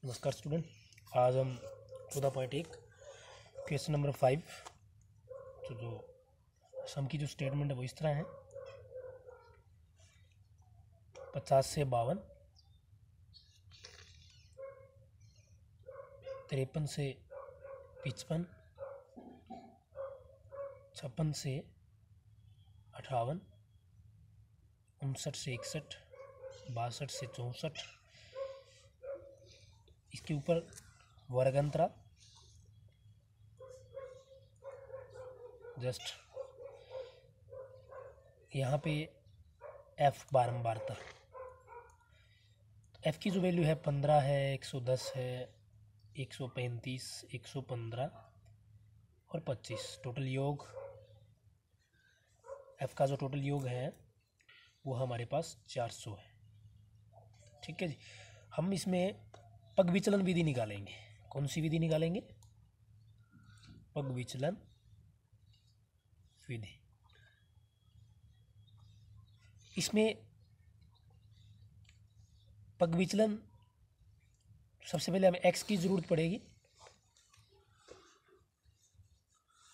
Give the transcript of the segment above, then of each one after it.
नमस्कार स्टूडेंट। आज हम 14.1 क्वेश्चन नंबर 5 तो जो सम की जो स्टेटमेंट है वो इस तरह है। 50 से 52, 53 से 55, 56 से 58, 59 से 61, 62 से 64। इसके ऊपर वर्गंतरा जस्ट यहाँ पे एफ बारंबारता, एफ की जो वैल्यू है 15 है, 110 है, 135, 115 और 25। टोटल योग एफ का जो टोटल योग है वो हमारे पास 400 है। ठीक है जी। हम इसमें पग विचलन विधि निकालेंगे। कौन सी विधि निकालेंगे? पग विचलन विधि। इसमें पग विचलन सबसे पहले हमें एक्स की ज़रूरत पड़ेगी।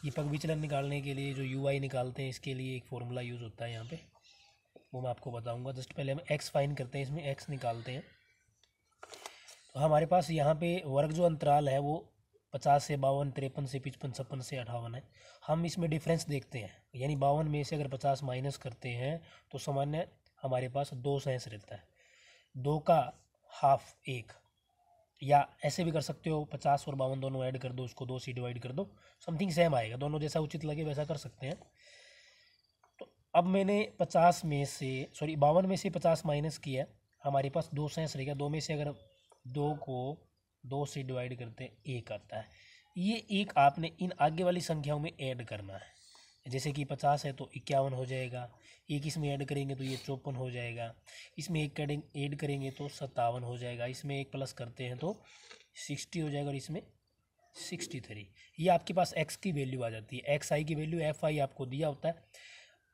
ये पग विचलन निकालने के लिए जो यू आई निकालते हैं इसके लिए एक फॉर्मूला यूज़ होता है यहाँ पे, वो मैं आपको बताऊंगा। जस्ट पहले हम एक्स फाइंड करते हैं, इसमें एक्स निकालते हैं। तो हमारे पास यहाँ पे वर्ग जो अंतराल है वो 50 से 52, 53 से 55, 56 से 58 है। हम इसमें डिफरेंस देखते हैं, यानी 52 में से अगर 50 माइनस करते हैं तो सामान्य हमारे पास 2 शेष रहता है। 2 का हाफ 1, या ऐसे भी कर सकते हो 50 और 52 दोनों ऐड कर दो, उसको 2 से डिवाइड कर दो, समथिंग सेम आएगा। दोनों जैसा उचित लगे वैसा कर सकते हैं। तो अब मैंने 52 में से 50 माइनस किया, हमारे पास 2 शेष रहेगा। 2 में से अगर 2 को 2 से डिवाइड करते हैं 1 आता है। ये 1 आपने इन आगे वाली संख्याओं में ऐड करना है। जैसे कि 50 है तो 51 हो जाएगा, 1 इसमें ऐड करेंगे तो ये 54 हो जाएगा, इसमें 1 ऐड करेंगे तो 57 हो जाएगा, इसमें 1 प्लस करते हैं तो 60 हो जाएगा और इसमें 63। ये आपके पास x की वैल्यू आ जाती है। एक्स आई की वैल्यू एफ आई आपको दिया होता है।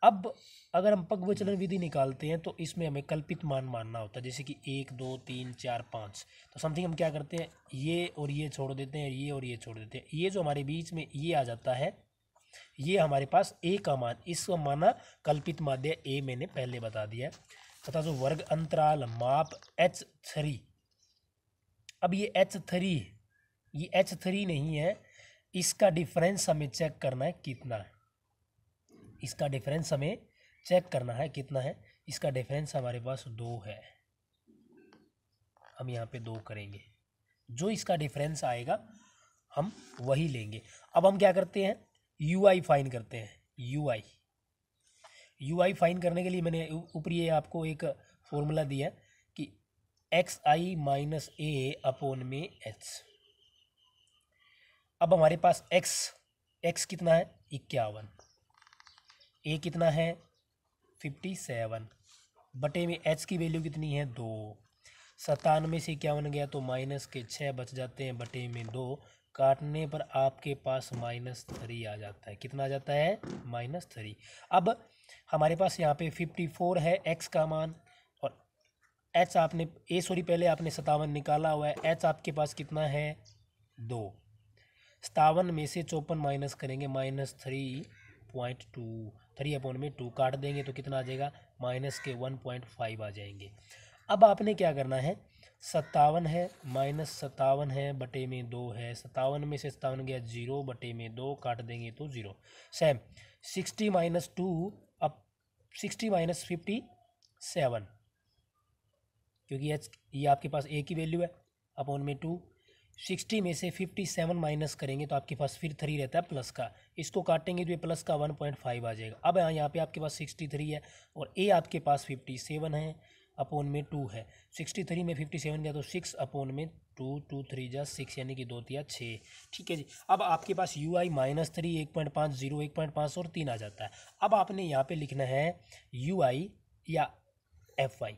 अब अगर हम पग विचलन विधि निकालते हैं तो इसमें हमें कल्पित मान मानना होता है, जैसे कि 1, 2, 3, 4, 5। तो समथिंग हम क्या करते हैं, ये और ये छोड़ देते हैं, ये और ये छोड़ देते हैं। ये जो हमारे बीच में ये आ जाता है, ये हमारे पास a का मान, इसका माना कल्पित माध्य a मैंने पहले बता दिया है। तथा जो वर्ग अंतराल माप h3, अब ये h3, ये h3 नहीं है, इसका डिफरेंस हमें चेक करना है कितना है। इसका डिफरेंस हमें चेक करना है कितना है। इसका डिफरेंस हमारे पास 2 है। हम यहाँ पे 2 करेंगे, जो इसका डिफरेंस आएगा हम वही लेंगे। अब हम क्या करते हैं, यू आई फाइन करते हैं। यू आई फाइन करने के लिए मैंने ऊपर ये आपको एक फॉर्मूला दिया कि एक्स आई माइनस ए अपॉन में एच। अब हमारे पास एक्स कितना है 51, ए कितना है 57, बटे में एच की वैल्यू कितनी है 2। 97 से 51 गया तो माइनस के 6 बच जाते हैं, बटे में 2, काटने पर आपके पास -3 आ जाता है। कितना आ जाता है -3। अब हमारे पास यहाँ पे 54 है एक्स का मान, और एच आपने पहले आपने 57 निकाला हुआ है। एच आपके पास कितना है 2। 57 में से 54 माइनस करेंगे, -3.2, 3 अपॉन में 2 काट देंगे तो कितना आ जाएगा, माइनस के 1.5 आ जाएंगे। अब आपने क्या करना है, 57 है -57 है, बटे में 2 है। 57 में से 57 गया 0, बटे में 2 काट देंगे तो 0। सेम 60 माइनस 2, अब 60 माइनस 57, क्योंकि ये आपके पास a की वैल्यू है, अपॉन में 2। 60 में से 57 माइनस करेंगे तो आपके पास फिर 3 रहता है प्लस का, इसको काटेंगे तो ये प्लस का 1.5 आ जाएगा। अब यहाँ पे आपके पास 63 है और a आपके पास 57 है, अपॉन में 2 है। 63 में 57 गया तो 6 अपॉन में 2, 2 3 जा 6, यानी कि 2 3 6। ठीक है जी। अब आपके पास यू आई -3, 1.5, 0, 1.5 और 3 आ जाता है। अब आपने यहाँ पे लिखना है यू आई या एफ आई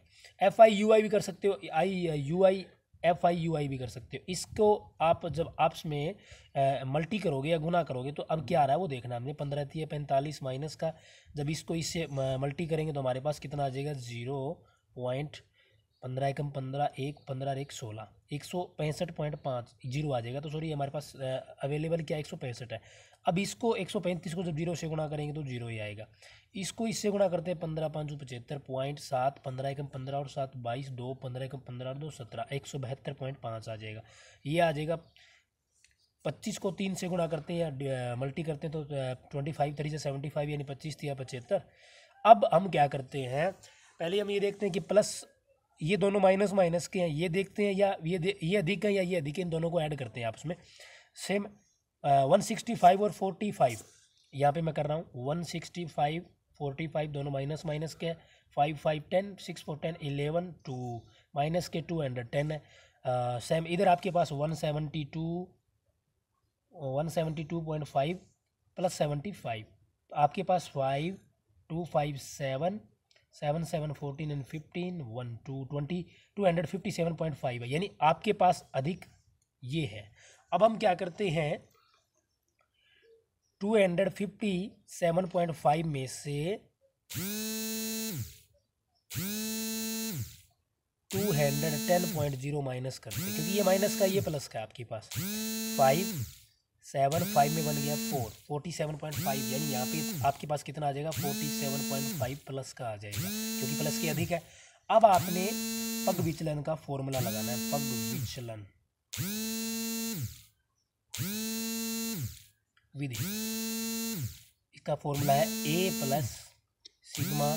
यू आई भी कर सकते हो, U I F I U I भी कर सकते हो। इसको आप जब आपस में मल्टी करोगे या गुना करोगे तो अब क्या आ रहा है वो देखना हमने। 15 है 45 माइनस का, जब इसको इससे मल्टी करेंगे तो हमारे पास कितना आ जाएगा 0.45 15 एकम 15, 1 15 1 16, 165.5 जीरो आ जाएगा। तो सॉरी हमारे पास अवेलेबल क्या 165 है। अब इसको 135 को जब जीरो से गुणा करेंगे तो जीरो ही आएगा। इसको इससे गुणा करते हैं 15 5 75.7, 15 एकम 15 और 7 22, 2 15 एकम 15 और 2 17, 172.5 आ जाएगा। ये आ जाएगा। 25 को 3 से गुणा करते हैं या मल्टी करते हैं तो 25 3 से 75 यानी 25 या 75। अब हम क्या करते हैं, पहले हम ये देखते हैं कि प्लस ये दोनों माइनस माइनस के हैं, ये देखते हैं या ये अधिक है या ये अधिक है, इन दोनों को ऐड करते हैं आपस में। सेम 165 और 45 यहाँ पे मैं कर रहा हूँ। 165 45 दोनों माइनस माइनस के हैं। 5 5 10, 6 4 10 11, 2 माइनस के 2 100 10 है। सेम इधर आपके पास 172.5 प्लस 75, आपके पास 5 2 5 7 7 7 14 एंड 15 1 2 20 257.5 है, यानी आपके पास अधिक ये है। अब हम क्या करते हैं, 257.5 में से 210.0 माइनस करते हैं, क्योंकि ये माइनस का ये प्लस का आपके पास 5 7 5 में बन गया 4 47.5, यानी यहाँ पे आपके पास कितना आ जाएगा 47.5 प्लस का आ जाएगा, क्योंकि प्लस के अधिक है। अब आपने पग विचलन का फॉर्मूला लगाना है। पग विचलन विधि, इसका फॉर्मूला है a plus sigma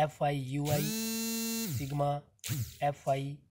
FI UI sigma FI